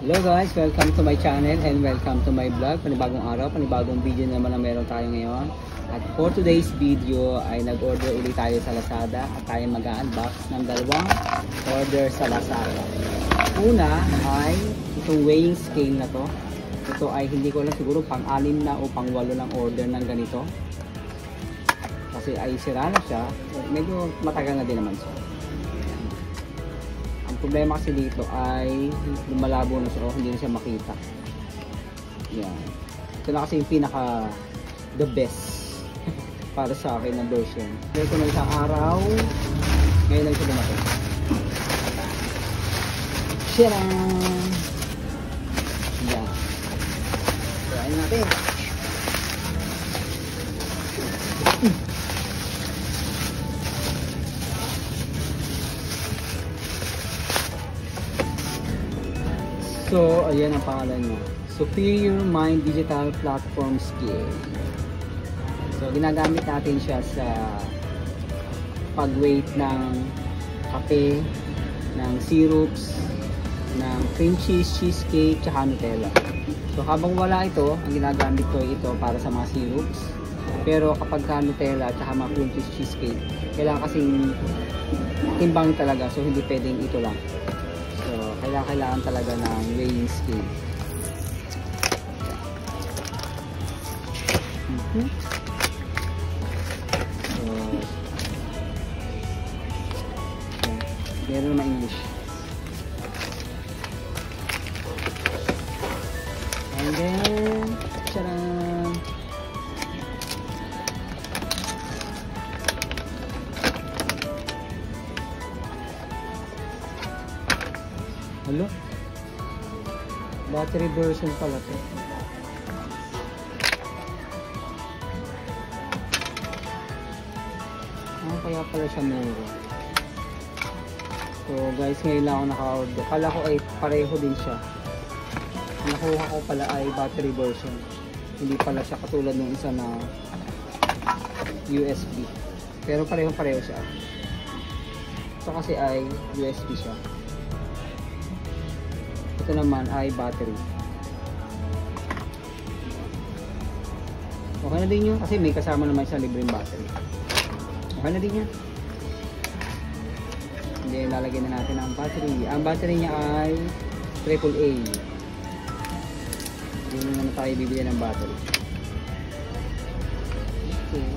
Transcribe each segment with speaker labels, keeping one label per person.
Speaker 1: Hello guys, welcome to my channel and welcome to my vlog. Panibagong araw, panibagong video naman ang meron tayo ngayon. At for today's video ay nag-order ulit tayo sa Lazada at tayo mag-unbox ng dalawang order sa Lazada. Una ay itong weighing scale na to. Ito ay hindi ko lang siguro pang-6 na o pang-8 lang order ng ganito. Kasi ay sira na siya, medyo matagal na din naman siya. Problema kasi dito ay lumalabo na siya o hindi na siya makita. Yan. Ito na kasi yung pinaka the best para sa akin na version. Ito na isang araw. Ngayon lang siya dumating. Tcharam! Yan. Tirahin natin. So, ayan ang pangalan niya. Superior Mind Digital Platform Scale. So, ginagamit natin siya sa pag-weight ng kape, ng syrups, ng cream cheese, cheesecake, tsaka Nutella. So, habang wala ito, ang ginagamit ko ito para sa mga syrups. Pero kapag ka Nutella, tsaka mga cream cheese, cheesecake, kailangan kasing timbang talaga. So, hindi pwedeng ito lang. Kailangan talaga ng weighing scale. So, meron naman English. And then, tcharam! Hello? Battery version pala to. Kaya pala siya mura. So guys, ngayon lang ako naka-order. Kala ko ay pareho din siya. Nakuha ko pala ay battery version. Hindi pala siya katulad ng isa na USB. Pero pareho siya. Ito kasi ay USB siya. Ito naman ay battery. Okay na din yun kasi may kasama naman sa libreng battery. Okay na din yan. Hindi, lalagyan na natin ang battery. Ang battery niya ay AAA. Hindi naman tayo bibili ng battery. Okay.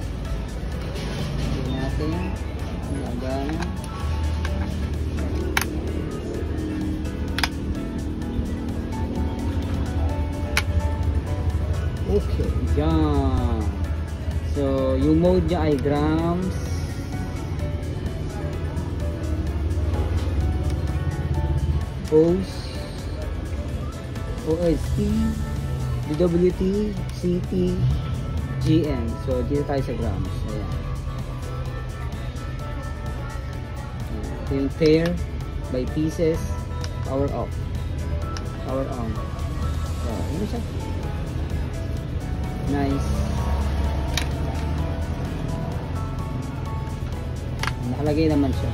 Speaker 1: Hindi natin. Lagyan. Okay, yan. So, yung mode niya ay grams. OST, DWT, CT, GM. So, dito tayo sa grams. Ayan. Ito yung pair by pieces, power off, power on. So, yun siya. Nice. Nakalagay naman siya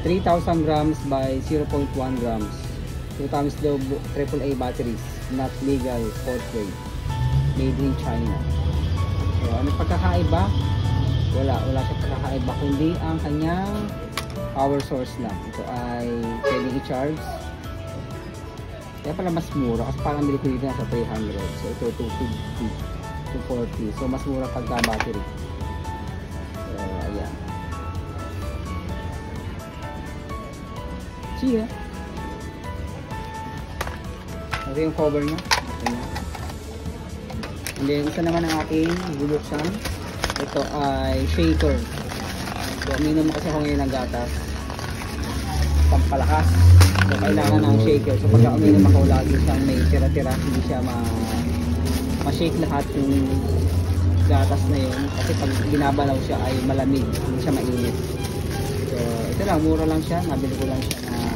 Speaker 1: 3,000 grams by 0.1 grams 2 times the AAA batteries, not legal fourth grade, made in China. So ano pagkakaiba? Wala siya pagkakaiba kundi ang kanyang power source lang. Ito ay pwedeng i-charge. Kaya pala mas mura kasi parang bili ko dito sa 300. So ito 250, 240. So mas mura pagka battery. So ayan. See ya. Ito yung cover niya. And then isa naman ang aking bubuksan. Ito ay shaker. So uminom kasi ako ngayon ng gatas. Pampalakas. So, kailangan ng shaker. So, pagka uminom ako, lagi siyang may tira-tira. Hindi siya ma-shake lahat yung gatas na yun. Kasi pag binabalaw siya ay malamig. Hindi siya mainit. So, ito lang. Mura lang siya. Nabili ko lang siya na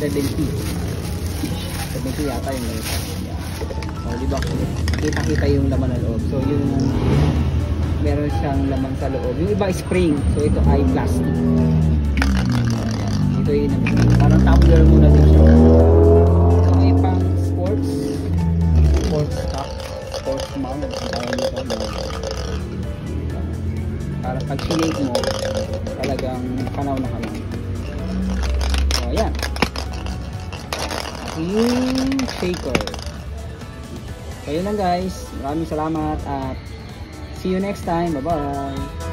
Speaker 1: 70. 70 yata yung ito. So, diba? Kita-kita yung laman ng loob. So, yung meron siyang laman sa loob. Yung iba spring. So, ito ay plastic. Ito yung parang tumbler muna din siya. pag sinake mo, talagang kanaw na kanaw. So, ayan. Aking shaker. So, yun lang guys. Maraming salamat at see you next time. Bye-bye.